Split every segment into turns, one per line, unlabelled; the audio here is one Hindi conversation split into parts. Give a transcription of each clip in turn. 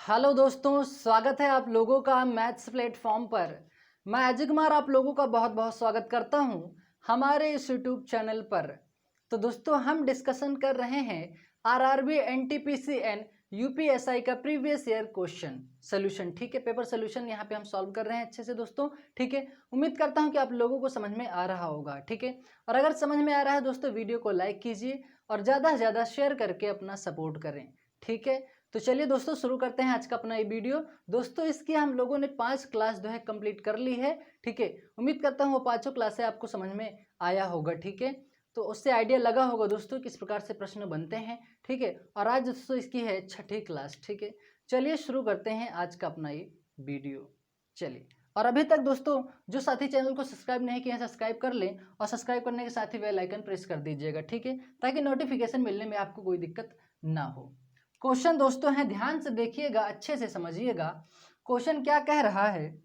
हेलो दोस्तों, स्वागत है आप लोगों का मैथ्स प्लेटफॉर्म पर। मैं अजय कुमार आप लोगों का बहुत बहुत स्वागत करता हूं हमारे इस यूट्यूब चैनल पर। तो दोस्तों, हम डिस्कशन कर रहे हैं आरआरबी एनटीपीसी एंड यूपीएसआई का प्रीवियस ईयर क्वेश्चन सोल्यूशन। ठीक है, पेपर सोल्यूशन यहाँ पे हम सॉल्व कर रहे हैं अच्छे से दोस्तों। ठीक है, उम्मीद करता हूँ कि आप लोगों को समझ में आ रहा होगा। ठीक है, और अगर समझ में आ रहा है दोस्तों, वीडियो को लाइक कीजिए और ज़्यादा से ज़्यादा शेयर करके अपना सपोर्ट करें। ठीक है, तो चलिए दोस्तों शुरू करते हैं आज का अपना ये वीडियो। दोस्तों, इसकी हम लोगों ने 5 क्लास जो है कंप्लीट कर ली है। ठीक है, उम्मीद करता हूँ वो पांचों क्लासें आपको समझ में आया होगा। ठीक है, तो उससे आइडिया लगा होगा दोस्तों किस प्रकार से प्रश्न बनते हैं। ठीक है, और आज दोस्तों इसकी है 6ठी क्लास। ठीक है, चलिए शुरू करते हैं आज का अपना ये वीडियो। चलिए, और अभी तक दोस्तों जो साथी चैनल को सब्सक्राइब नहीं किए हैं सब्सक्राइब कर लें और सब्सक्राइब करने के साथ ही बेल आइकन प्रेस कर दीजिएगा। ठीक है, ताकि नोटिफिकेशन मिलने में आपको कोई दिक्कत ना हो। क्वेश्चन दोस्तों है, ध्यान से देखिएगा, अच्छे से समझिएगा। क्वेश्चन क्या कह रहा है?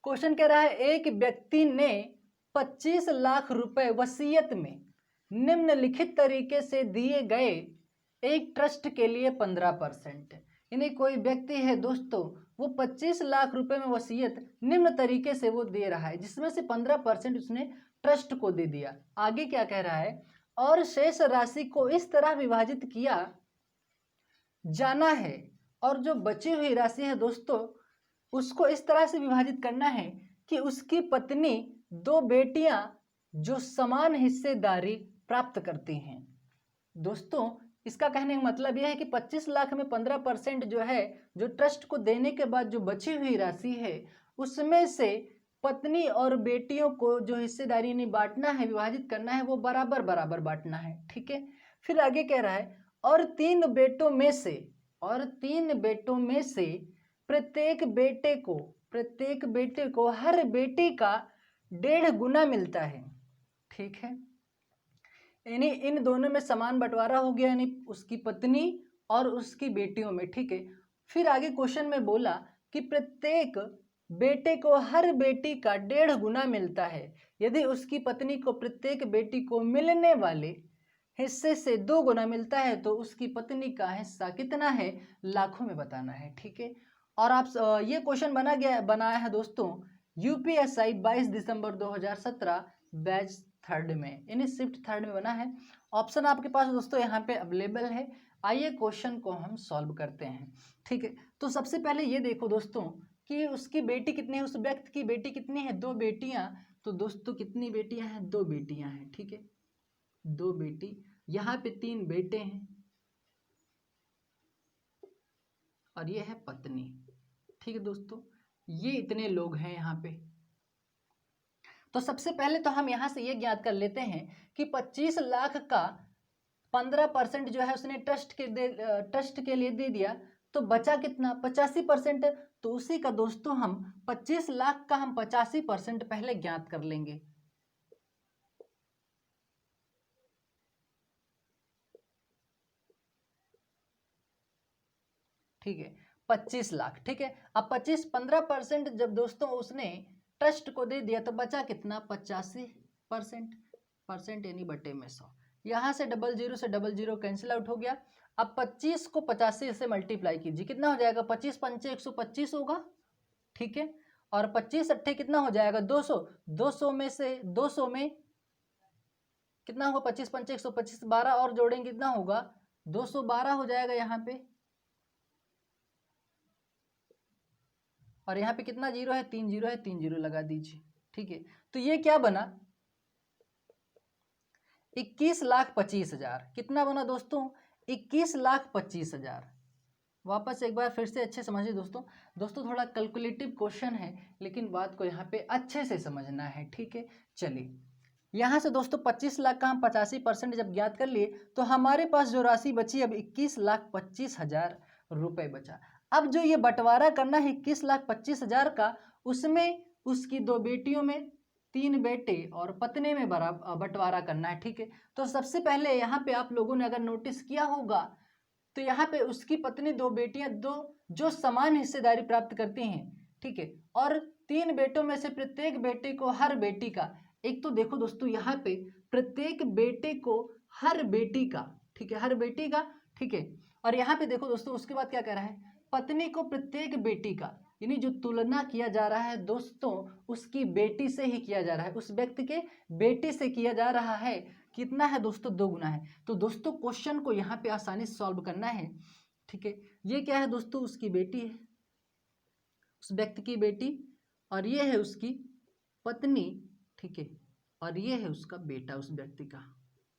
क्वेश्चन कह रहा है एक व्यक्ति ने 25 लाख रुपए वसीयत में निम्नलिखित तरीके से दिए गए एक ट्रस्ट के लिए 15%। यानी कोई व्यक्ति है दोस्तों, वो 25 लाख रुपए में वसीयत निम्न तरीके से वो दे रहा है, जिसमें से 15% उसने ट्रस्ट को दे दिया। आगे क्या कह रहा है? और शेष राशि को इस तरह विभाजित किया जाना है, और जो बची हुई राशि है दोस्तों उसको इस तरह से विभाजित करना है कि उसकी पत्नी 2 बेटियां जो समान हिस्सेदारी प्राप्त करती हैं। दोस्तों, इसका कहने का मतलब यह है कि 25 लाख में 15% जो है, जो ट्रस्ट को देने के बाद जो बची हुई राशि है उसमें से पत्नी और बेटियों को जो हिस्सेदारी नहीं बांटना है, विभाजित करना है, वो बराबर बराबर बांटना है। ठीक है, फिर आगे कह रहा है और 3 बेटों में से प्रत्येक बेटे को हर बेटी का 1.5 गुना मिलता है। ठीक है, यानी इन दोनों में समान बंटवारा हो गया, यानी उसकी पत्नी और उसकी बेटियों में। ठीक है, फिर आगे क्वेश्चन में बोला कि प्रत्येक बेटे को हर बेटी का 1.5 गुना मिलता है। यदि उसकी पत्नी को प्रत्येक बेटी को मिलने वाले हिस्से से 2 गुना मिलता है तो उसकी पत्नी का हिस्सा कितना है, लाखों में बताना है। ठीक है, और आप ये क्वेश्चन बनाया है दोस्तों यूपीएसआई 22 दिसंबर 2017 बैच 3rd में, यानी शिफ्ट 3rd में बना है। ऑप्शन आपके पास दोस्तों यहाँ पे अवेलेबल है। आइए क्वेश्चन को हम सॉल्व करते हैं। ठीक है, तो सबसे पहले ये देखो दोस्तों कि उसकी बेटी कितनी है, उस व्यक्ति की बेटी कितनी है, 2 बेटियां। तो दोस्तों कितनी बेटियां हैं, 2 बेटियां हैं। ठीक है, 2 बेटी, यहाँ पे 3 बेटे हैं और ये है पत्नी। ठीक है दोस्तों, ये इतने लोग हैं यहाँ पे। तो सबसे पहले तो हम यहाँ से ये ज्ञात कर लेते हैं कि 25 लाख का 15% जो है उसने ट्रस्ट के लिए दे दिया, तो बचा कितना, 85%। तो उसी का दोस्तों हम 25 लाख का हम 85% पहले ज्ञात कर लेंगे। ठीक है, 25 लाख। ठीक है, अब 15% जब दोस्तों उसने ट्रस्ट को दे दिया तो बचा कितना, 85%, यानी बटे में 100। यहाँ से 00 से 00 कैंसिल आउट हो गया। अब 25 को 85 से मल्टीप्लाई कीजिए, कितना हो जाएगा, 25 पंचे 125 होगा। ठीक है, और 25 अट्ठे कितना हो जाएगा, 200। 200 में से 200 में कितना होगा, 25 पंचे 125, 12 और जोड़ेंगे कितना होगा, 212 हो जाएगा यहाँ पे। और यहाँ पे कितना जीरो है, 3 जीरो है, 3 जीरो लगा दीजिए। ठीक है, तो ये क्या बना, 21,25,000। कितना बना दोस्तों, 21,25,000। वापस एक बार फिर से अच्छे समझिए दोस्तों। दोस्तों थोड़ा कैलकुलेटिव क्वेश्चन है, लेकिन बात को यहाँ पे अच्छे से समझना है। ठीक है, चलिए यहाँ से दोस्तों 25 लाख का हम 85% जब ज्ञात कर लिए तो हमारे पास जो राशि बची अब 21,25,000 रुपये बचा। अब जो ये बंटवारा करना है 21,25,000 का, उसमें उसकी 2 बेटियों में 3 बेटे और पत्नी में बंटवारा करना है। ठीक है, तो सबसे पहले यहाँ पे आप लोगों ने अगर नोटिस किया होगा तो यहाँ पे उसकी पत्नी 2 बेटियां, 2 जो समान हिस्सेदारी प्राप्त करती हैं। ठीक है, और 3 बेटों में से प्रत्येक बेटे को हर बेटी का, एक तो देखो दोस्तों यहाँ पे प्रत्येक बेटे को हर बेटी का, ठीक है, हर बेटी का। ठीक है, और यहाँ पे देखो दोस्तों उसके बाद क्या कह रहा है, पत्नी को प्रत्येक बेटी का, यानी जो तुलना किया जा रहा है दोस्तों उसकी बेटी से ही किया जा रहा है, उस व्यक्ति के बेटी से किया जा रहा है। कितना है दोस्तों, 2 गुना है। तो दोस्तों क्वेश्चन को यहाँ पे आसानी से सॉल्व करना है, ठीक है। ये क्या है दोस्तों, उसकी बेटी है, उस व्यक्ति की बेटी, और ये है उसकी पत्नी, ठीक है, और ये है उसका बेटा उस व्यक्ति का,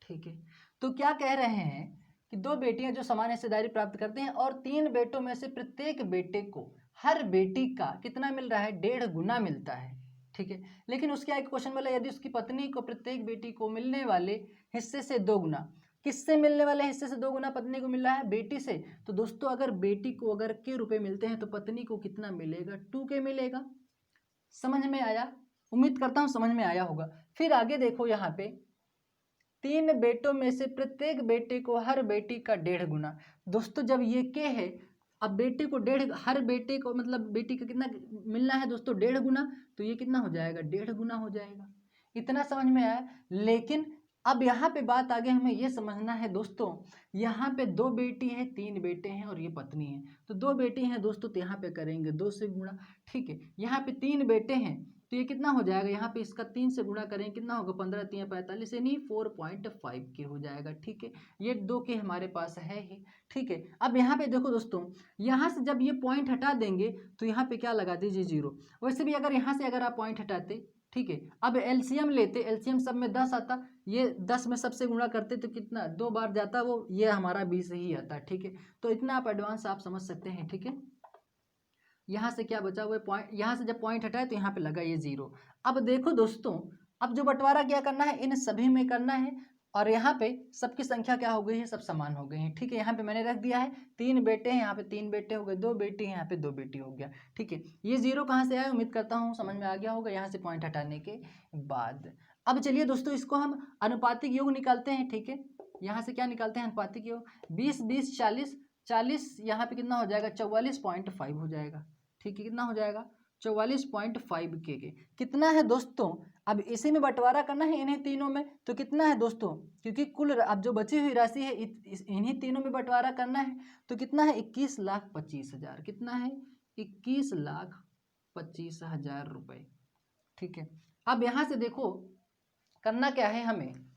ठीक है। तो क्या कह रहे हैं कि 2 बेटियां जो समान हिस्सेदारी प्राप्त करते हैं और 3 बेटों में से प्रत्येक बेटे को हर बेटी का कितना मिल रहा है, 1.5 गुना मिलता है, ठीक है। लेकिन उसके आगे क्वेश्चन बोला यदि उसकी पत्नी को प्रत्येक बेटी को मिलने वाले हिस्से से 2 गुना, किससे मिलने वाले हिस्से से 2 गुना पत्नी को मिल रहा है, बेटी से। तो दोस्तों अगर बेटी को अगर के रुपए मिलते हैं तो पत्नी को कितना मिलेगा, 2 के मिलेगा। समझ में आया, उम्मीद करता हूं समझ में आया होगा। फिर आगे देखो यहाँ पे 3 बेटों में से प्रत्येक बेटे को हर बेटी का 1.5 गुना। दोस्तों जब ये के है, अब बेटे को 1.5, हर बेटे को मतलब बेटी का कितना मिलना है दोस्तों, 1.5 गुना, तो ये कितना हो जाएगा, 1.5 गुना हो जाएगा। इतना समझ में आया। लेकिन अब यहाँ पे बात आगे हमें ये समझना है दोस्तों, यहाँ पे 2 बेटी हैं, 3 बेटे हैं और ये पत्नी है। तो 2 बेटी हैं दोस्तों, तो यहाँ पे करेंगे 2 से गुणा, ठीक है। यहाँ पे 3 बेटे हैं तो ये कितना हो जाएगा, यहाँ पे इसका 3 से गुणा करें कितना होगा, 15 3 45, यानी 4.5 के हो जाएगा, ठीक है। ये 2 के हमारे पास है ही, ठीक है। अब यहाँ पे देखो दोस्तों, यहाँ से जब ये पॉइंट हटा देंगे तो यहाँ पे क्या लगा दीजिए 0। वैसे भी अगर यहाँ से अगर आप पॉइंट हटाते, ठीक है, अब एलसीएम लेते, एलसीएम सब में 10 आता, ये 10 में सबसे गुणा करते तो कितना 2 बार जाता वो, ये हमारा 20 ही आता, ठीक है। तो इतना आप एडवांस आप समझ सकते हैं, ठीक है। यहाँ से क्या बचा हुआ है पॉइंट, यहाँ से जब पॉइंट हटाए तो यहाँ पे लगा ये 0। अब देखो दोस्तों, अब जो बंटवारा क्या करना है, इन सभी में करना है, और यहाँ पे सबकी संख्या क्या हो गई है, सब समान हो गई है, ठीक है। यहाँ पे मैंने रख दिया है 3 बेटे हैं, यहाँ पे 3 बेटे हो गए, 2 बेटी हैं, यहाँ पे 2 बेटी हो गया, ठीक है। ये 0 कहाँ से आया, उम्मीद करता हूँ समझ में आ गया होगा यहाँ से पॉइंट हटाने के बाद। अब चलिए दोस्तों इसको हम अनुपातिक योग निकालते हैं, ठीक है। यहाँ से क्या निकालते हैं, अनुपातिक योग, 20 20 40, 40 यहाँ पे कितना हो जाएगा, 44.5 हो जाएगा, ठीक है। कितना हो जाएगा, 44.5 के कितना है दोस्तों। अब इसी में बंटवारा करना है इन्हीं तीनों में, तो कितना है दोस्तों, क्योंकि कुल अब जो बची हुई राशि है इन्हीं तीनों में बंटवारा करना है, तो कितना है, 21,25,000, कितना है, 21,25,000 रुपये, ठीक है। अब यहाँ से देखो करना क्या है हमें,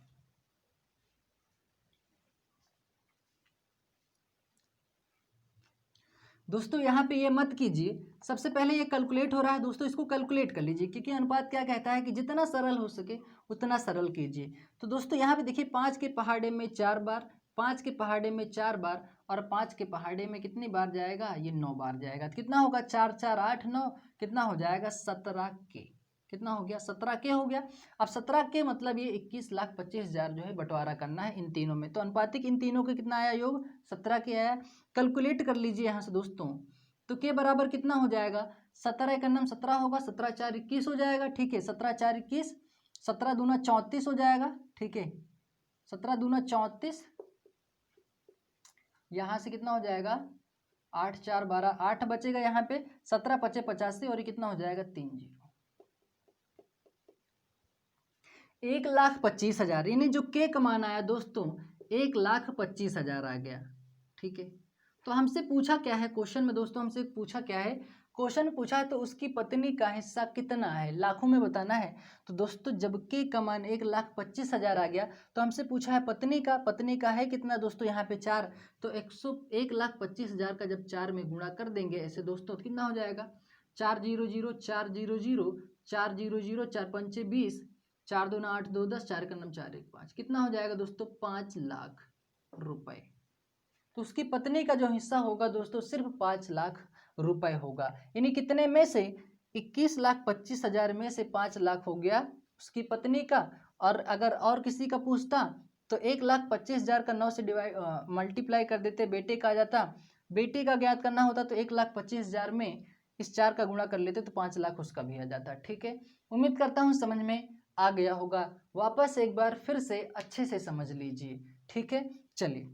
दोस्तों यहाँ पे ये मत कीजिए, सबसे पहले ये कैलकुलेट हो रहा है दोस्तों, इसको कैलकुलेट कर लीजिए, क्योंकि अनुपात क्या कहता है कि जितना सरल हो सके उतना सरल कीजिए। तो दोस्तों यहाँ पे देखिए 5 के पहाड़े में 4 बार, 5 के पहाड़े में 4 बार, और 5 के पहाड़े में कितनी बार जाएगा, ये 9 बार जाएगा। तो कितना होगा, 4 4 8 9, कितना हो जाएगा 17 के, कितना हो गया, 17 के हो गया। अब 17 के मतलब ये 21,25,000 जो है बंटवारा करना है इन तीनों में। तो अनुपातिक इन तीनों के कितना आया योग, 17 के आया। कैलकुलेट कर लीजिए यहाँ से दोस्तों, तो के बराबर कितना हो जाएगा, 17 एक अन्नम 17 होगा, 17 4 21 हो जाएगा, ठीक है। 17 4 21, 17 दूना 34 हो जाएगा, ठीक है। 17 दूना 34, यहाँ से कितना हो जाएगा, 8 4 12, 8 बचेगा यहाँ पे, 17 5 85, और ये कितना हो जाएगा 3 0, 1,25,000, यानी जो के कमान आया दोस्तों 1,25,000 आ गया, ठीक है। तो हमसे पूछा क्या है क्वेश्चन में दोस्तों, हमसे पूछा क्या है, क्वेश्चन पूछा है तो उसकी पत्नी का हिस्सा कितना है, लाखों में बताना है। तो दोस्तों जब के कमान 1,25,000 आ गया तो हमसे पूछा है पत्नी का, पत्नी का है कितना दोस्तों, यहाँ पे 4, तो 1,25,000 का जब 4 में गुणा कर देंगे ऐसे दोस्तों, तो कितना हो जाएगा, 4 0 0 4 0 0 4 0 0 4 5 20, 4 2 8 2 10, 4 का नम 4 1 5, कितना हो जाएगा दोस्तों, 5 लाख रुपए। तो उसकी पत्नी का जो हिस्सा होगा दोस्तों सिर्फ 5 लाख रुपए होगा, यानी कितने में से, 21,25,000 में से 5 लाख हो गया उसकी पत्नी का। और अगर और किसी का पूछता तो 1,25,000 का 9 से मल्टीप्लाई कर देते, बेटे का आ जाता, बेटे का ज्ञात करना होता तो 1,25,000 में इस 4 का गुणा कर लेते तो 5 लाख उसका भी आ जाता, ठीक है। उम्मीद करता हूँ समझ में आ गया होगा, वापस एक बार फिर से अच्छे से समझ लीजिए, ठीक है। चलिए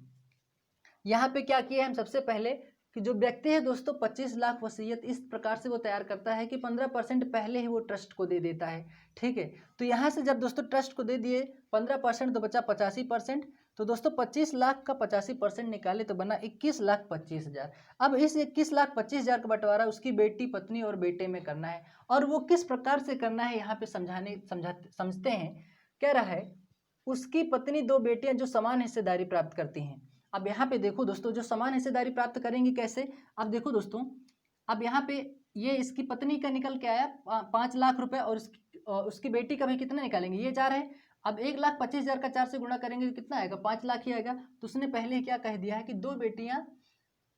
यहाँ पे क्या किया है हम, सबसे पहले कि जो व्यक्ति है दोस्तों 25 लाख वसीयत इस प्रकार से वो तैयार करता है कि 15% पहले ही वो ट्रस्ट को दे देता है, ठीक है। तो यहाँ से जब दोस्तों ट्रस्ट को दे दिए 15%, तो बचा 85%, तो दोस्तों 25 लाख का 85% निकाले तो बना 21,25,000। अब इस 21,25,000 का बंटवारा उसकी बेटी, पत्नी और बेटे में करना है, और वो किस प्रकार से करना है यहाँ पे समझते हैं। कह रहा है उसकी पत्नी, दो बेटियां जो समान हिस्सेदारी प्राप्त करती हैं। अब यहाँ पे देखो दोस्तों, जो समान हिस्सेदारी प्राप्त करेंगी कैसे। अब देखो दोस्तों, अब यहाँ पे ये इसकी पत्नी का निकल के आया 5 लाख रुपए, और उसकी बेटी का भी कितना निकालेंगे, ये 4 है। अब 1,25,000 का 4 से गुणा करेंगे तो कितना आएगा, 5 लाख ही आएगा। तो उसने पहले क्या कह दिया है कि दो बेटियां,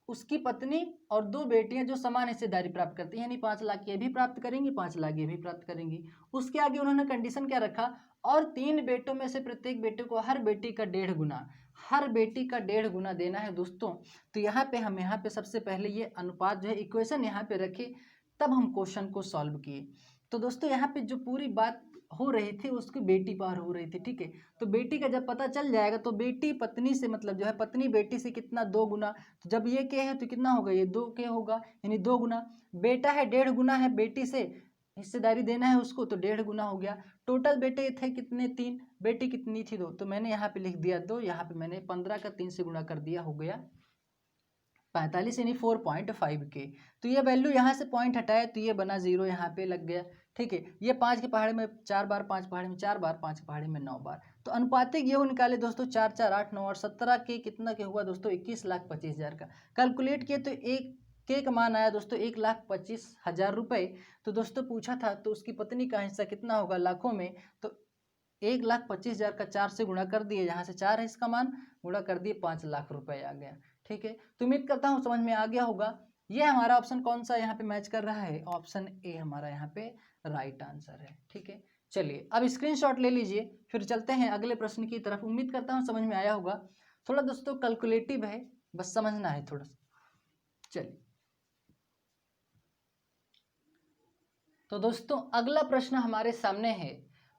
उसकी पत्नी और दो बेटियां जो समान हिस्सेदारी प्राप्त करती हैं, यानी 5 लाख ये भी प्राप्त करेंगी, 5 लाख ये भी प्राप्त करेंगी। उसके आगे उन्होंने कंडीशन क्या रखा, और 3 बेटों में से प्रत्येक बेटे को हर बेटी का 1.5 गुना, हर बेटी का 1.5 गुना देना है दोस्तों। तो यहाँ पे हम यहाँ पे सबसे पहले ये अनुपात जो है इक्वेशन यहाँ पे रखे, तब हम क्वेश्चन को सॉल्व किए। तो दोस्तों यहाँ पे जो पूरी बात हो रही थी उसकी बेटी पर हो रही थी, ठीक है। तो बेटी का जब पता चल जाएगा तो बेटी पत्नी से, मतलब जो है पत्नी बेटी से कितना, 2 गुना। तो जब ये के है तो कितना होगा, ये 2 के होगा, यानी 2 गुना। बेटा है 1.5 गुना है, बेटी से हिस्सेदारी देना है उसको, तो 1.5 गुना हो गया। टोटल बेटे थे कितने, 3, बेटी कितनी थी, 2। तो मैंने यहाँ पे लिख दिया 2, यहाँ पे मैंने 15 का 3 से गुणा कर दिया, हो गया 45, यानी 4.5 के। तो ये वैल्यू यहाँ से पॉइंट हटाए तो ये बना 0, यहाँ पे लग गया, ठीक है। ये 5 के पहाड़े में 4 बार, 5 पहाड़े में 4 बार, 5 के पहाड़े में 9 बार। तो अनुपातिक ये निकाले दोस्तों, 4 4 8 9 और 17 के कितना के हुआ दोस्तों, 21,25,000 का। कैलकुलेट किए तो एक के का मान आया दोस्तों 1,25,000 रुपये। तो दोस्तों पूछा था तो उसकी पत्नी का हिस्सा कितना होगा लाखों में, तो 1,25,000 का 4 से गुणा कर दिए, यहाँ से 4 है इसका मान, गुणा कर दिए, 5 लाख रुपए आ गया, ठीक है। तो उम्मीद करता हूँ समझ में आ गया होगा। ये हमारा ऑप्शन कौन सा यहाँ पे मैच कर रहा है, ऑप्शन ए हमारा यहाँ पे राइट आंसर है, ठीक है। चलिए अब स्क्रीनशॉट ले लीजिए, फिर चलते हैं अगले प्रश्न की तरफ। उम्मीद करता हूँ समझ में आया होगा। थोड़ा दोस्तों कैलकुलेटिव है, बस समझना है थोड़ा सा। चलिए तो दोस्तों अगला प्रश्न हमारे सामने है।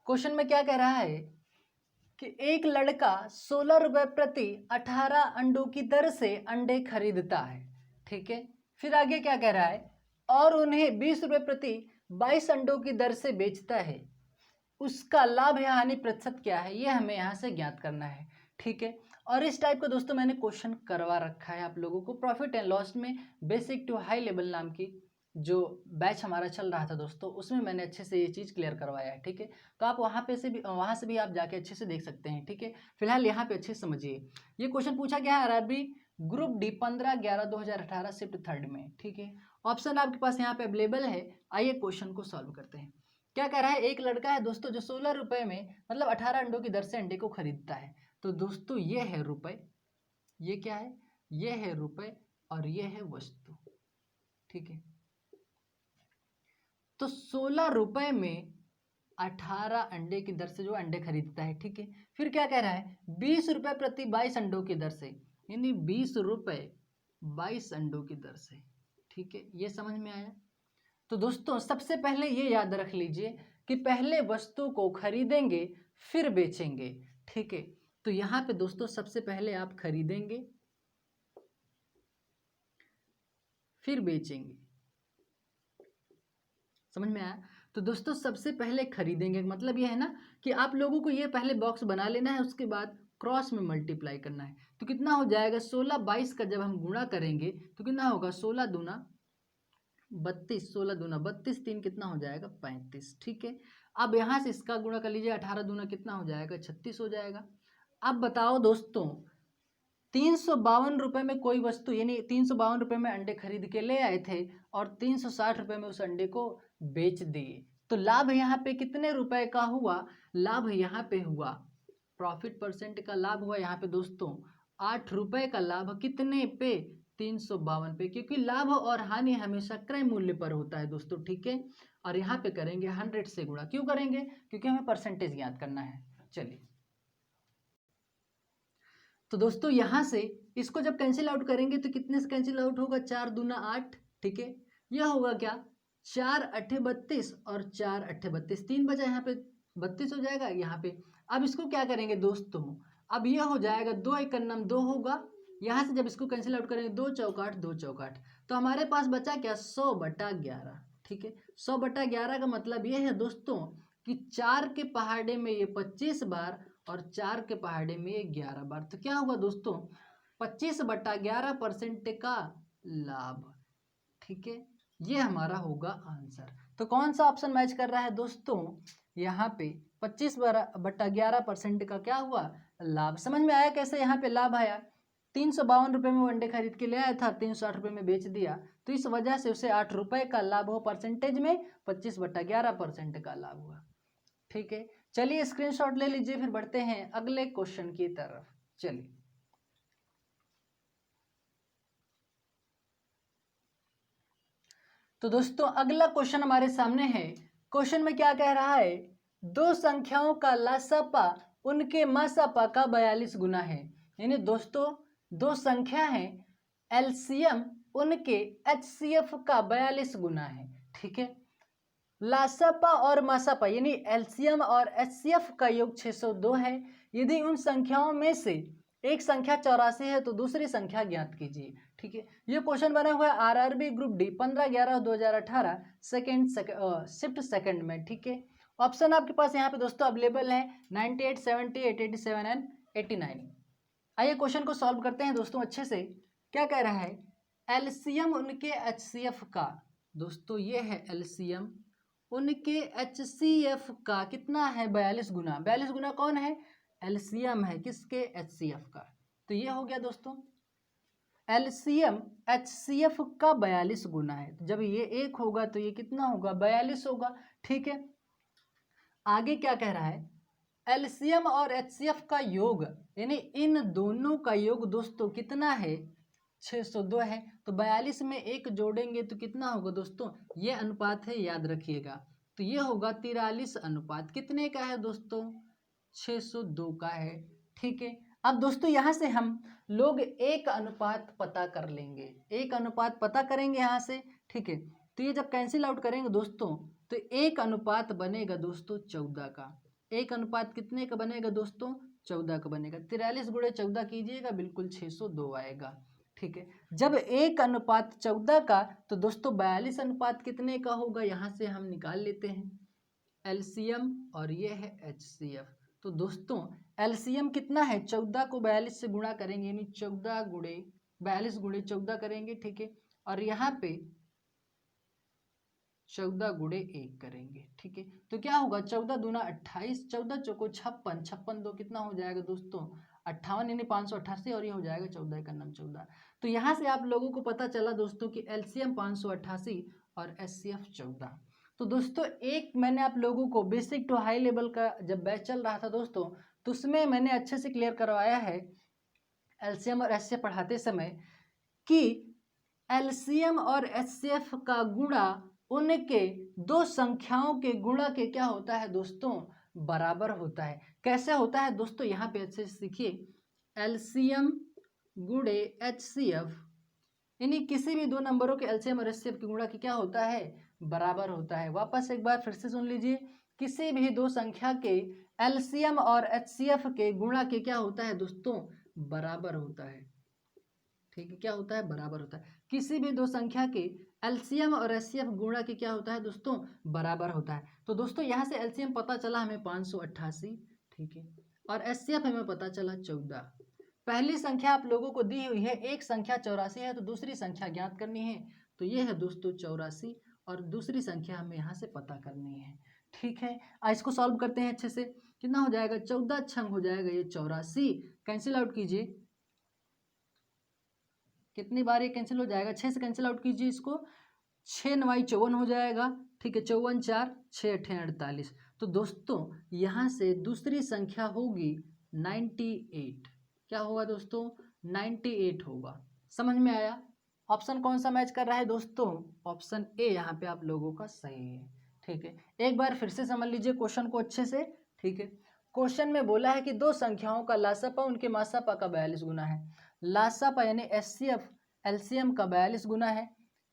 क्वेश्चन में क्या कह रहा है कि एक लड़का 16 रुपए प्रति 18 अंडों की दर से अंडे खरीदता है, ठीक है। फिर आगे क्या कह रहा है, और उन्हें 20 रुपए प्रति 22 अंडों की दर से बेचता है। उसका लाभ या हानि प्रतिशत क्या है, ये हमें यहाँ से ज्ञात करना है, ठीक है। और इस टाइप का दोस्तों मैंने क्वेश्चन करवा रखा है आप लोगों को प्रॉफिट एंड लॉस में, बेसिक टू हाई लेवल नाम की जो बैच हमारा चल रहा था दोस्तों, उसमें मैंने अच्छे से ये चीज़ क्लियर करवाया है, ठीक है। तो आप वहाँ से भी आप जाके अच्छे से देख सकते हैं, ठीक है। फिलहाल यहाँ पे अच्छे से समझिए। ये क्वेश्चन पूछा गया है आरआरबी ग्रुप डी 15/11/2018 शिफ्ट 3 में, ठीक है। ऑप्शन आपके पास यहाँ पे अवेलेबल है। आइए क्वेश्चन को सॉल्व करते हैं। क्या कह रहा है, एक लड़का है दोस्तों जो 16 रुपए में, मतलब 18 अंडों की दर से अंडे को खरीदता है। तो दोस्तों ये है रुपए, ये क्या है, ये है रुपए, और ये है वस्तु, ठीक है। तो 16 रुपए में 18 अंडे की दर से जो अंडे खरीदता है, ठीक है। फिर क्या कह रहा है, 20 रुपए प्रति 22 अंडों की दर से, यानी 20 रुपए 22 अंडों की दर से, ठीक है। ये समझ में आया। तो दोस्तों सबसे पहले ये याद रख लीजिए कि पहले वस्तु को खरीदेंगे फिर बेचेंगे, ठीक है। तो यहाँ पे दोस्तों सबसे पहले आप खरीदेंगे फिर बेचेंगे, समझ में आया। तो दोस्तों सबसे पहले खरीदेंगे मतलब ये है ना कि आप लोगों को ये पहले बॉक्स बना लेना है, उसके बाद क्रॉस में मल्टीप्लाई करना है। तो कितना हो जाएगा, 16 22 का जब हम गुणा करेंगे तो कितना होगा, 16 दूना 32, 16 दूना 32, 3 कितना हो जाएगा, 35, ठीक है। अब यहाँ से इसका गुणा कर लीजिए, 18 दूना कितना हो जाएगा, 36 हो जाएगा। अब बताओ दोस्तों 352 रुपये में कोई वस्तु, यानी 352 रुपये में अंडे खरीद के ले आए थे और 360 रुपये में उस अंडे को बेच दिए। तो लाभ यहाँ पे कितने रुपए का हुआ, लाभ यहाँ पे हुआ, प्रॉफिट परसेंट का लाभ हुआ यहाँ पे दोस्तों 8 रुपये का लाभ, कितने पे, 352 पे, क्योंकि लाभ और हानि हमेशा क्रय मूल्य पर होता है दोस्तों, ठीक है। और यहाँ पे करेंगे 100 से गुणा, क्यों करेंगे, क्योंकि हमें परसेंटेज ज्ञात करना है। चलिए तो दोस्तों यहाँ से इसको जब कैंसिल आउट करेंगे तो कितने से कैंसिल आउट होगा, 4 दूना 8, ठीक है। यह होगा क्या, 4 8 32 और 4 8 32, 3 बचा यहाँ पे, 32 हो जाएगा यहाँ पे। अब इसको क्या करेंगे दोस्तों, अब यह हो जाएगा 2 1 नम 2 होगा, यहाँ से जब इसको कैंसिल आउट करेंगे 2 चौक 8, 2 चौक 8, तो हमारे पास बचा क्या, 100/11, ठीक है। 100/11 का मतलब ये है दोस्तों कि 4 के पहाड़े में ये 25 बार और 4 के पहाड़े में 11 बार। तो क्या होगा दोस्तों, 25/11% का लाभ। ठीक है, ये हमारा होगा आंसर। तो कौन सा ऑप्शन मैच कर रहा है दोस्तों, यहाँ पे 25/11% का क्या हुआ, लाभ। समझ में आया कैसे यहाँ पे लाभ आया। 352 रुपये में वनडे खरीद के ले आया था, 360 रुपये में बेच दिया, तो इस वजह से उसे 8 रुपये का लाभ हो, परसेंटेज में 25/11% का लाभ हुआ। ठीक है, चलिए स्क्रीनशॉट ले लीजिए, फिर बढ़ते हैं अगले क्वेश्चन की तरफ। चलिए, तो दोस्तों अगला क्वेश्चन हमारे सामने है। क्वेश्चन में क्या कह रहा है, दो संख्याओं का लासापा उनके मासापा का 42 गुना है। यानी दोस्तों दो संख्या है, एलसीएम उनके एचसीएफ का 42 गुना है। ठीक है, लासापा और मासापा यानी एलसीएम और एचसीएफ का योग 602 है। यदि उन संख्याओं में से एक संख्या 84 है तो दूसरी संख्या ज्ञात कीजिए। ठीक है, ये क्वेश्चन बना हुआ है RRB group D 15/11/2018 shift second में। ठीक है, ऑप्शन आपके पास यहाँ पे दोस्तों अवेलेबल है 98, 70, 887 एंड 89। आइए क्वेश्चन को सॉल्व करते हैं दोस्तों अच्छे से। क्या कह रहा है, एलसीएम उनके एचसीएफ का, दोस्तों ये है एलसीएम उनके एचसीएफ का कितना है, 42 गुना। 42 गुना कौन है, एलसीएम है किसके, एचसीएफ का। तो ये हो गया दोस्तों, एलसीएम एचसीएफ का 42 गुना है। जब ये 1 होगा तो ये कितना होगा, 42 होगा। ठीक है, आगे क्या कह रहा है, एलसीएम और एचसीएफ का योग यानी इन दोनों का योग दोस्तों कितना है, 602 है। तो 42 में 1 जोड़ेंगे तो कितना होगा दोस्तों, ये अनुपात है याद रखिएगा। तो ये होगा 43 अनुपात कितने का है दोस्तों, 602 का है। ठीक है, अब दोस्तों यहाँ से हम लोग एक अनुपात पता कर लेंगे, एक अनुपात पता करेंगे यहाँ से। ठीक है, तो ये जब कैंसिल आउट करेंगे दोस्तों तो एक अनुपात बनेगा दोस्तों 14 का। एक अनुपात कितने का बनेगा दोस्तों, 14 का बनेगा। 43 गुणे 14 कीजिएगा, बिल्कुल 602 आएगा। ठीक है, जब एक अनुपात 14 का तो दोस्तों 42 अनुपात कितने का होगा, यहाँ से हम निकाल लेते हैं एलसीएम और ये है एचसीएफ। तो दोस्तों एलसीएम कितना है, 14 को 42 से गुणा करेंगे यानी 14 गुणे 42 गुणे 14 करेंगे। ठीक है, और यहाँ पे 14 गुणे 1 करेंगे। ठीक है, तो क्या होगा, 14 दूना 28, 14 चौको 56, 56 दो कितना हो जाएगा दोस्तों 58 यानी 588 और ये हो जाएगा 14 का नाम 14। तो यहाँ से आप लोगों को पता चला दोस्तों कि एलसीएम 588 और एचसीएफ 14। तो दोस्तों एक मैंने आप लोगों को बेसिक टू हाई लेवल का जब बैच चल रहा था दोस्तों, तो उसमें मैंने अच्छे से क्लियर करवाया है एलसीएम और एचसीएफ पढ़ाते समय कि एलसीएम और एचसीएफ का गुणा उनके दो संख्याओं के गुणा के क्या होता है दोस्तों, बराबर होता है। कैसे होता है दोस्तों, यहाँ पे अच्छे से सीखिए, एलसीएम गुणे एचसीएफ यानी किसी भी दो नंबरों के एलसीएम और एचसीएफ की गुणा की क्या होता है, बराबर होता है। वापस एक बार फिर से सुन लीजिए, किसी भी दो संख्या के एलसीएम और एचसीएफ के गुणा के क्या होता है दोस्तों, बराबर होता है। ठीक है, क्या होता है, बराबर होता है। किसी भी दो संख्या के एलसीएम और एचसीएफ गुणा के क्या होता है दोस्तों, बराबर होता है। तो दोस्तों यहाँ से एलसीएम पता चला हमें 588। ठीक है, और एचसीएफ हमें पता चला 14। पहली संख्या आप लोगों को दी हुई है, एक संख्या 84 है तो दूसरी संख्या ज्ञात करनी है। तो ये है दोस्तों 84 और दूसरी संख्या हमें यहाँ से पता करनी है। ठीक है, इसको सॉल्व करते हैं अच्छे से। कितना हो जाएगा, 14 छंग हो जाएगा ये 84, कैंसिल आउट कीजिए, कितनी बार ये कैंसिल हो जाएगा, 6 से कैंसिल आउट कीजिए इसको, 6 9 54 हो जाएगा। ठीक है, 54 4 6 8 48। तो दोस्तों यहाँ से दूसरी संख्या होगी 98। क्या होगा दोस्तों, 98 होगा। समझ में आया, ऑप्शन कौन सा मैच कर रहा है दोस्तों, ऑप्शन ए यहाँ पे आप लोगों का सही है। ठीक है, एक बार फिर से समझ लीजिए क्वेश्चन को अच्छे से। ठीक है, क्वेश्चन में बोला है कि दो संख्याओं का लासापा उनके मासापा का 42 गुना है। लासापा यानी एचसीएफ एलसीएम का 42 गुना है।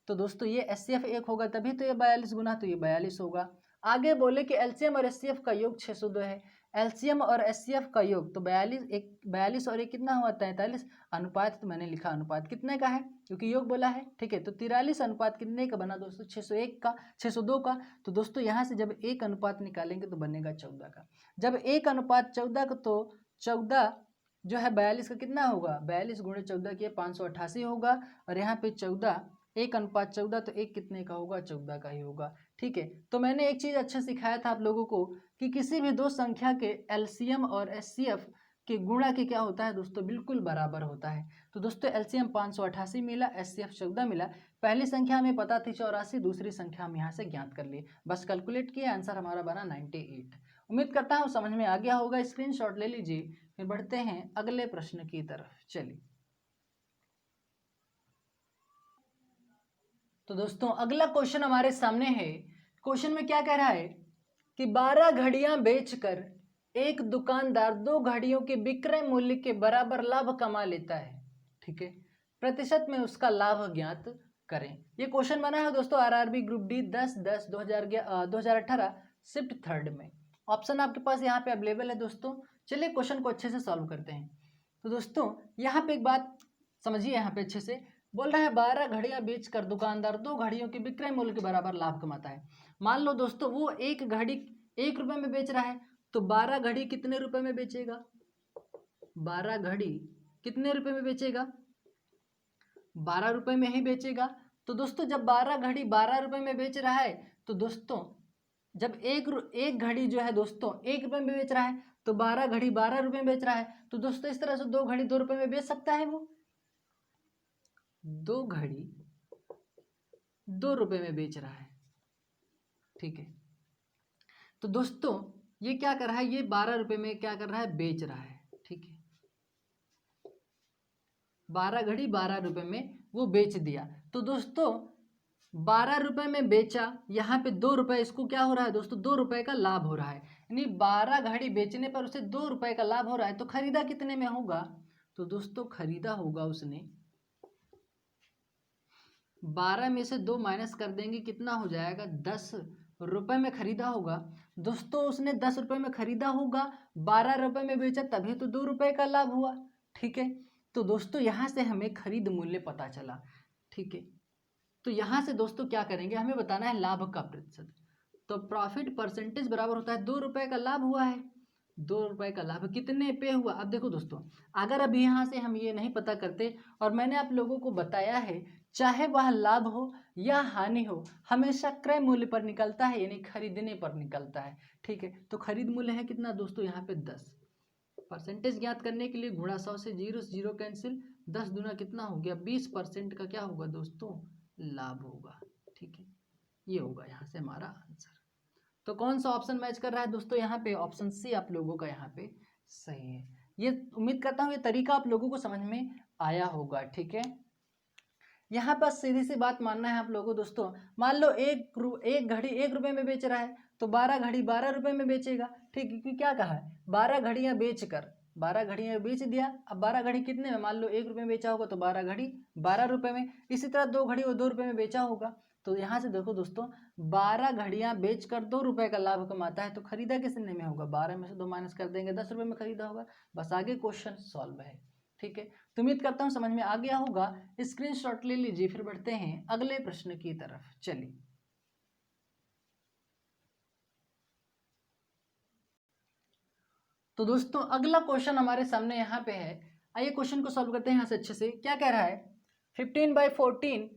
तो दोस्तों ये एचसीएफ 1 होगा तभी तो ये 42 गुना, तो ये 42 होगा। आगे बोले कि एलसीएम और एचसीएफ का योग 602 है। एलसीएम और एचसीएफ का योग, तो 42 और एक कितना हुआ 43 अनुपात, तो मैंने लिखा अनुपात कितने का है क्योंकि योग बोला है, ठीक है। तो 43 अनुपात कितने का बना दोस्तों 601 का, 602 का। तो दोस्तों यहाँ से जब एक अनुपात निकालेंगे तो बनेगा 14 का। जब एक अनुपात 14 का, तो 14 जो है 42 का कितना होगा, 42 गुणे 14 किया 588 होगा। और यहाँ पे 14 एक अनुपात 14, तो एक कितने का होगा 14 का ही होगा, ठीक है। तो मैंने एक चीज़ अच्छा सिखाया था आप लोगों को कि किसी भी दो संख्या के एलसीएम और एचसीएफ के गुणा के क्या होता है दोस्तों, बिल्कुल बराबर होता है। तो दोस्तों एलसीएम 588 मिला, एचसीएफ 14 मिला। पहली संख्या हमें पता थी 84, दूसरी संख्या हम यहाँ से ज्ञात कर लिए, बस कैलकुलेट किया, आंसर हमारा बना 98। उम्मीद करता हूँ समझ में आ गया होगा। स्क्रीनशॉट ले लीजिए, फिर बढ़ते हैं अगले प्रश्न की तरफ। चलिए तो दोस्तों अगला क्वेश्चन हमारे सामने है। क्वेश्चन में क्या कह रहा है कि 12 घड़ियां बेचकर एक दुकानदार 2 घड़ियों के विक्रय मूल्य के बराबर लाभ कमा लेता है, ठीक है। प्रतिशत में उसका लाभ ज्ञात करें। ये क्वेश्चन बना है दोस्तों RRB group D 10/10/2018 shift third में। ऑप्शन आपके पास यहाँ पे अवेलेबल है दोस्तों। चलिए क्वेश्चन को अच्छे से सॉल्व करते हैं। तो दोस्तों यहाँ पे एक बात समझिए, यहाँ पे अच्छे से बोल रहा है 12 घड़ियां बेचकर दुकानदार 2 घड़ियों के विक्रय मूल्य के बराबर लाभ कमाता है। मान लो दोस्तों वो एक घड़ी 1 रुपए में बेच रहा है, तो 12 घड़ी कितने रुपए में बेचेगा, 12 घड़ी कितने रुपए में बेचेगा, 12 रुपए में ही बेचेगा। तो दोस्तों जब 12 घड़ी 12 रुपए में बेच रहा है, तो दोस्तों जब एक घड़ी जो है दोस्तों 1 रुपए में बेच रहा है, तो 12 घड़ी 12 रुपए में बेच रहा है। तो दोस्तों इस तरह से 2 घड़ी 2 रुपए में बेच सकता है वो, 2 घड़ी 2 रुपए में बेच रहा है, ठीक है। तो दोस्तों ये क्या कर रहा है, ये 12 रुपए में क्या कर रहा है, बेच रहा है, ठीक है। 12 घड़ी 12 रुपए में वो बेच दिया। तो दोस्तों 12 रुपए में बेचा, यहाँ पे 2 रुपए इसको क्या हो रहा है दोस्तों, 2 रुपए का लाभ हो रहा है। यानी 12 घड़ी बेचने पर उसे 2 रुपए का लाभ हो रहा है। तो खरीदा कितने में होगा, तो दोस्तों खरीदा होगा उसने 12 में से 2 माइनस कर देंगे, कितना हो जाएगा 10 रुपए में खरीदा होगा। दोस्तों उसने 10 रुपए में खरीदा होगा, 12 रुपए में बेचा, तभी तो 2 रुपए का लाभ हुआ, ठीक है। तो दोस्तों यहाँ से हमें खरीद मूल्य पता चला, ठीक है। तो यहाँ से दोस्तों क्या करेंगे, हमें बताना है लाभ का प्रतिशत। तो प्रॉफिट परसेंटेज बराबर होता है 2 रुपए का लाभ हुआ है, 2 रुपए का लाभ कितने पे हुआ। अब देखो दोस्तों अगर अभी यहाँ से हम ये नहीं पता करते, और मैंने आप लोगों को बताया है चाहे वह लाभ हो या हानि हो, हमेशा क्रय मूल्य पर निकलता है, यानी खरीदने पर निकलता है, ठीक है। तो खरीद मूल्य है कितना दोस्तों, यहाँ पे 10। परसेंटेज ज्ञात करने के लिए गुणा 100 से 0 से 0 कैंसिल, 10 दूना कितना हो गया 20% का क्या होगा दोस्तों, लाभ होगा, ठीक है। ये होगा यहाँ से हमारा आंसर। तो कौन सा ऑप्शन मैच कर रहा है दोस्तों, यहाँ पे ऑप्शन सी आप लोगों का यहाँ पे सही है। ये उम्मीद करता हूँ ये तरीका आप लोगों को समझ में आया होगा, ठीक है। यहाँ पर सीधी सी बात मानना है आप लोगों को दोस्तों। मान लो एक घड़ी 1 रुपए में बेच रहा है, तो 12 घड़ी 12 रुपए में बेचेगा, ठीक है। क्योंकि क्या कहा है 12 घड़ियां बेच कर, 12 घड़ियां बेच दिया। अब 12 घड़ी कितने में, मान लो 1 रुपए में बेचा होगा, तो 12 घड़ी 12 रुपए में। इसी तरह 2 घड़ी वो 2 रुपए में बेचा होगा। तो यहाँ से देखो दोस्तों 12 घड़ियां बेचकर 2 रुपए का लाभ कमाता है, तो खरीदा कितने में होगा, 12 में से 2 माइनस कर देंगे, 10 रुपए में खरीदा होगा। बस आगे क्वेश्चन सॉल्व है, ठीक है। तो उम्मीद करता हूँ समझ में आ गया होगा। स्क्रीनशॉट ले लीजिए, फिर बढ़ते हैं अगले प्रश्न की तरफ। चलिए तो दोस्तों अगला क्वेश्चन हमारे सामने यहाँ पे है। आइए क्वेश्चन को सॉल्व करते हैं यहाँ से अच्छे से। क्या कह रहा है 15/14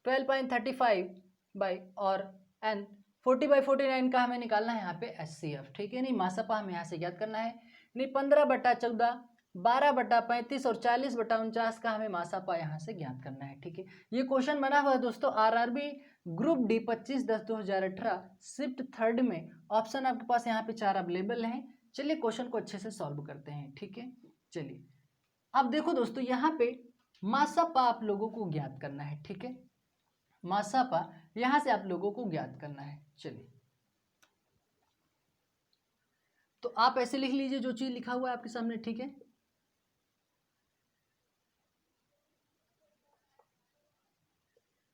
12.35 बाई और एन 40/49 का हमें निकालना है यहाँ पे एचसीएफ, ठीक है। नहीं मासापा हमें यहाँ से ज्ञात करना है। नहीं 15/14 12/35 और 40/49 का हमें मासापा यहाँ से ज्ञात करना है, ठीक है। ये क्वेश्चन बना हुआ है दोस्तों RRB group D 25/10/2018 shift third में। ऑप्शन आपके पास यहाँ पे 4 अवेलेबल हैं। चलिए क्वेश्चन को अच्छे से सॉल्व करते हैं, ठीक है। चलिए अब देखो दोस्तों यहाँ पे मासापा आप लोगों को ज्ञात करना है, ठीक है। मासापा यहां से आप लोगों को ज्ञात करना है। चलिए तो आप ऐसे लिख लीजिए जो चीज लिखा हुआ है आपके सामने, ठीक है।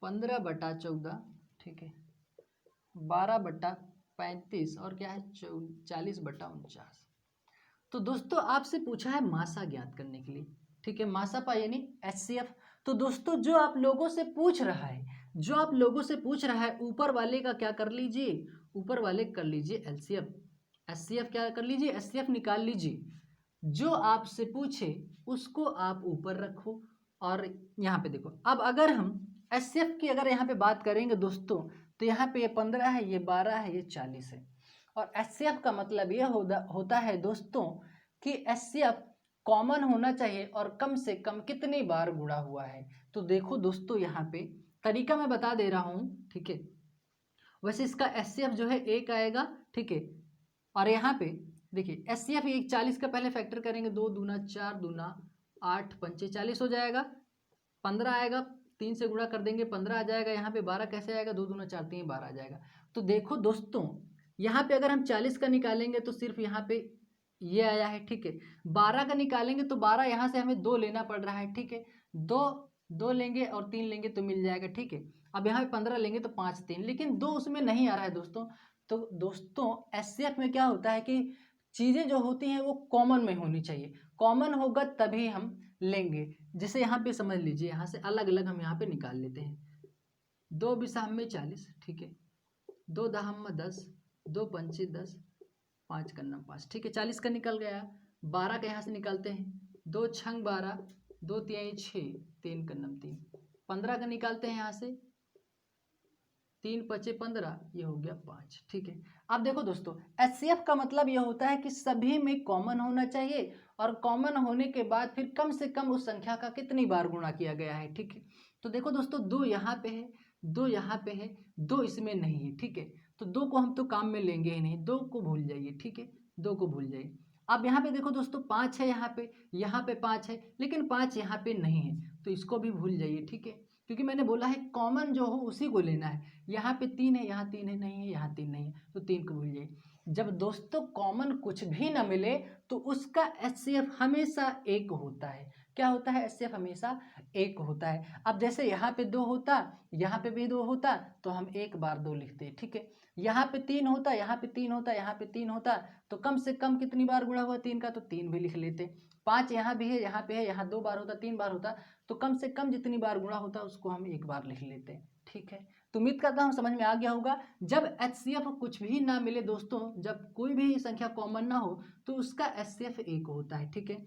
15/14, ठीक है, 12/35 और क्या है 40/49, तो दोस्तों आपसे पूछा है मासा ज्ञात करने के लिए, ठीक है, मासा पा यानी HCF। तो दोस्तों जो आप लोगों से पूछ रहा है, जो आप लोगों से पूछ रहा है, ऊपर वाले का क्या कर लीजिए, ऊपर वाले कर लीजिए LCM, HCF क्या कर लीजिए, HCF निकाल लीजिए। जो आपसे पूछे उसको आप ऊपर रखो। और यहाँ पे देखो, अब अगर हम HCF की अगर यहाँ पे बात करेंगे दोस्तों, तो यहाँ पे ये 15 है, ये 12 है, ये 40 है। और HCF का मतलब ये होता है दोस्तों कि HCF कॉमन होना चाहिए और कम से कम कितनी बार गुणा हुआ है। तो देखो दोस्तों यहाँ पे तरीका मैं बता दे रहा हूँ, ठीक है। वैसे इसका HCF जो है 1 आएगा, ठीक है। और यहाँ पे देखिए HCF 40 का पहले फैक्टर करेंगे, 2 दूना 4 दूना 8 पंचे 40 हो जाएगा। 15 आएगा, 3 से गुणा कर देंगे 15 आ जाएगा। यहाँ पे 12 कैसे आएगा, 2 दूना 4 3 12 आ जाएगा। तो देखो दोस्तों यहाँ पे अगर हम 40 का निकालेंगे तो सिर्फ यहाँ पे ये आया है, ठीक है। 12 का निकालेंगे तो 12 यहाँ से हमें 2 लेना पड़ रहा है, ठीक है। 2 लेंगे और 3 लेंगे तो मिल जाएगा, ठीक है। अब यहाँ पे 15 लेंगे तो 5 3, लेकिन 2 उसमें नहीं आ रहा है दोस्तों। तो दोस्तों HCF में क्या होता है कि चीज़ें जो होती हैं वो कॉमन में होनी चाहिए, कॉमन होगा तभी हम लेंगे। जैसे यहाँ पे समझ लीजिए, यहाँ से अलग अलग हम यहाँ पे निकाल लेते हैं। 2 बिसाम में 40, ठीक है। 2 दहम में 10, 2 पंचे 10, 5 कन्नम 5, ठीक है। 40 का निकल गया। 12 का यहाँ से निकालते हैं, 2 छंग 12, 2 तिहाई 6, 3 कन्नम 3। 15 का निकालते हैं यहाँ से, 3 पचे 15, ये हो गया 5, ठीक है। अब देखो दोस्तों HCF का मतलब यह होता है कि सभी में कॉमन होना चाहिए और कॉमन होने के बाद फिर कम से कम उस संख्या का कितनी बार गुणा किया गया है, ठीक है। तो देखो दोस्तों 2 यहाँ पे है, 2 यहाँ पे है, 2 इसमें नहीं है, ठीक है। तो 2 को हम तो काम में लेंगे ही नहीं, 2 को भूल जाइए, ठीक है। 2 को भूल जाइए। अब यहाँ पे देखो दोस्तों 5 है, यहाँ पे 5 है, लेकिन 5 यहाँ पे नहीं है, तो इसको भी भूल जाइए, ठीक है। क्योंकि मैंने बोला है कॉमन जो हो उसी को लेना है। यहाँ पे 3 है, यहाँ 3 है, नहीं है, यहाँ 3 नहीं है, तो 3 को भूल जाइए। जब दोस्तों कॉमन कुछ भी ना मिले तो उसका HCF हमेशा 1 होता है। क्या होता है, HCF हमेशा 1 होता है। अब जैसे यहाँ पे 2 होता, यहाँ पे भी 2 होता, तो हम 1 बार 2 लिखते, ठीक है। यहाँ पे 3 होता, यहाँ पे 3 होता, यहाँ पे 3 होता, तो कम से कम कितनी बार गुणा हुआ 3 का, तो 3 भी लिख लेते। 5 यहाँ भी है, यहाँ पे है, यहाँ 2 बार होता, 3 बार होता, तो कम से कम जितनी बार गुणा होता उसको हम 1 बार लिख लेते हैं, ठीक है। तो उम्मीद करता हूँ समझ में आ गया होगा। जब HCF कुछ भी ना मिले दोस्तों, जब कोई भी संख्या कॉमन ना हो तो उसका HCF 1 होता है, ठीक है।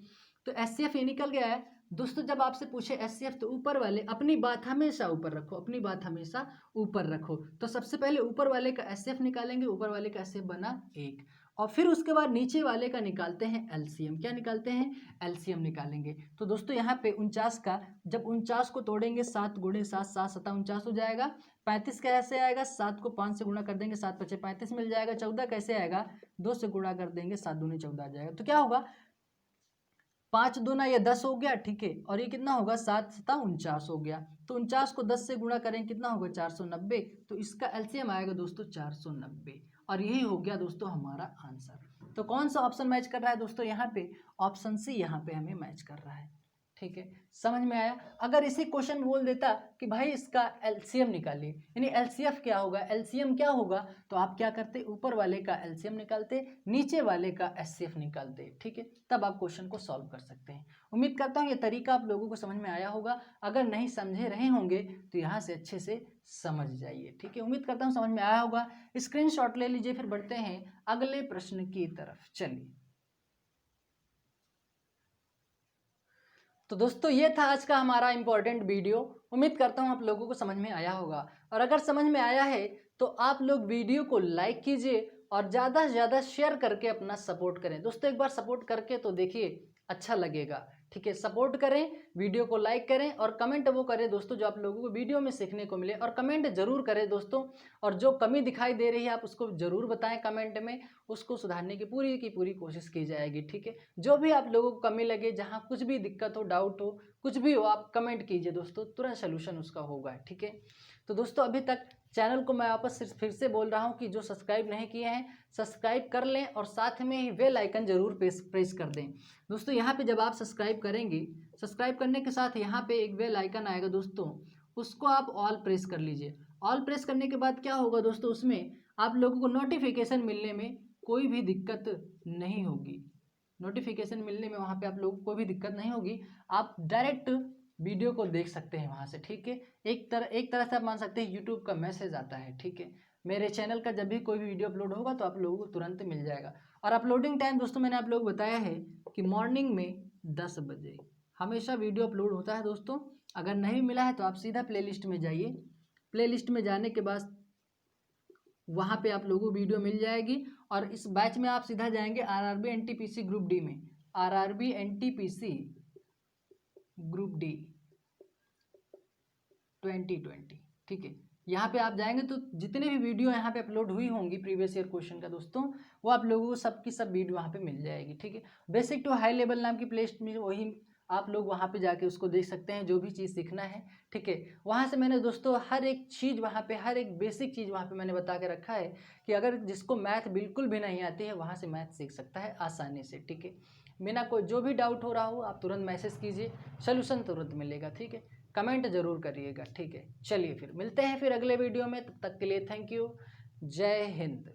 तो HCF ये निकल गया है दोस्तों। जब आपसे पूछे HCF तो ऊपर वाले अपनी बात हमेशा ऊपर रखो, अपनी बात हमेशा ऊपर रखो। तो सबसे पहले ऊपर वाले का HCF निकालेंगे, ऊपर वाले का HCF बना 1, और फिर उसके बाद नीचे वाले का निकालते हैं LCM। क्या निकालते हैं, LCM निकालेंगे। तो दोस्तों यहाँ पे 49 का, जब 49 को तोड़ेंगे 7 गुणे 7, 7 सता 49 हो जाएगा। 35 कैसे आएगा, 7 को 5 से गुणा कर देंगे, 7 पचे 35 मिल जाएगा। 14 कैसे आएगा, 2 से गुणा कर देंगे, 7 दूनी 14 आ जाएगा। तो क्या होगा, 5 दूना ये 10 हो गया, ठीक है। और ये कितना होगा, 7 सता 49 हो गया। तो 49 को 10 से गुणा करें कितना होगा, 490। तो इसका LCM आएगा दोस्तों 490, और यही हो गया दोस्तों हमारा आंसर। तो कौन सा ऑप्शन मैच कर रहा है दोस्तों, यहाँ पे ऑप्शन सी यहाँ पे हमें मैच कर रहा है, ठीक है। समझ में आया। अगर इसी क्वेश्चन में बोल देता कि भाई इसका LCM निकालिए, यानी LCF क्या होगा, LCM क्या होगा, तो आप क्या करते, ऊपर वाले का LCM निकालते, नीचे वाले का HCF निकालते, ठीक है। तब आप क्वेश्चन को सॉल्व कर सकते हैं। उम्मीद करता हूँ ये तरीका आप लोगों को समझ में आया होगा। अगर नहीं समझे रहे होंगे तो यहाँ से अच्छे से समझ जाइए, ठीक है। उम्मीद करता हूँ समझ में आया होगा। स्क्रीनशॉट ले लीजिए, फिर बढ़ते हैं अगले प्रश्न की तरफ। चलिए, तो दोस्तों ये था आज का हमारा इम्पोर्टेंट वीडियो। उम्मीद करता हूँ आप लोगों को समझ में आया होगा, और अगर समझ में आया है तो आप लोग वीडियो को लाइक कीजिए और ज़्यादा से ज़्यादा शेयर करके अपना सपोर्ट करें। दोस्तों एक बार सपोर्ट करके तो देखिए, अच्छा लगेगा, ठीक है। सपोर्ट करें, वीडियो को लाइक करें और कमेंट वो करें दोस्तों जो आप लोगों को वीडियो में सीखने को मिले, और कमेंट जरूर करें दोस्तों। और जो कमी दिखाई दे रही है आप उसको ज़रूर बताएं कमेंट में, उसको सुधारने की पूरी कोशिश की जाएगी, ठीक है। जो भी आप लोगों को कमी लगे, जहाँ कुछ भी दिक्कत हो, डाउट हो, कुछ भी हो, आप कमेंट कीजिए दोस्तों, तुरंत सोल्यूशन उसका होगा, ठीक है। तो दोस्तों अभी तक चैनल को मैं वापस फिर से बोल रहा हूँ कि जो सब्सक्राइब नहीं किए हैं सब्सक्राइब कर लें, और साथ में ही बेल आइकन जरूर प्रेस कर दें दोस्तों। यहाँ पे जब आप सब्सक्राइब करेंगे, सब्सक्राइब करने के साथ यहाँ पे एक बेल आइकन आएगा दोस्तों, उसको आप ऑल प्रेस कर लीजिए। ऑल प्रेस करने के बाद क्या होगा दोस्तों, उसमें आप लोगों को नोटिफिकेशन मिलने में कोई भी दिक्कत नहीं होगी, नोटिफिकेशन मिलने में वहाँ पे आप लोगों को भी दिक्कत नहीं होगी। आप डायरेक्ट वीडियो को देख सकते हैं वहाँ से, ठीक है। एक तरह से आप मान सकते हैं यूट्यूब का मैसेज आता है, ठीक है। मेरे चैनल का जब भी कोई भी वीडियो अपलोड होगा तो आप लोगों को तुरंत मिल जाएगा। और अपलोडिंग टाइम दोस्तों मैंने आप लोगों को बताया है कि मॉर्निंग में 10 बजे हमेशा वीडियो अपलोड होता है दोस्तों। अगर नहीं मिला है तो आप सीधा प्लेलिस्ट में जाइए। प्लेलिस्ट में जाने के बाद वहाँ पे आप लोगों को वीडियो मिल जाएगी। और इस बैच में आप सीधा जाएंगे आरआरबी एनटीपीसी ग्रुप डी में, आरआरबी एनटीपीसी ग्रुप डी 2020, ठीक है। यहाँ पे आप जाएंगे तो जितने भी वीडियो यहाँ पे अपलोड हुई होंगी प्रीवियस ईयर क्वेश्चन का दोस्तों, वो आप लोगों को सब की सब वीडियो वहाँ पे मिल जाएगी, ठीक है। बेसिक टू हाई लेवल नाम की प्लेलिस्ट में वही आप लोग वहाँ पे जाके उसको देख सकते हैं, जो भी चीज़ सीखना है, ठीक है। वहाँ से मैंने दोस्तों हर एक चीज़ वहाँ पे, हर एक बेसिक चीज़ वहाँ पे मैंने बता के रखा है कि अगर जिसको मैथ बिल्कुल भी नहीं आती है वहाँ से मैथ सीख सकता है आसानी से, ठीक है। बिना कोई जो भी डाउट हो रहा हो आप तुरंत मैसेज कीजिए, सोल्यूशन तुरंत मिलेगा, ठीक है। कमेंट जरूर करिएगा, ठीक है। चलिए फिर मिलते हैं फिर अगले वीडियो में, तब तक के लिए थैंक यू। जय हिंद।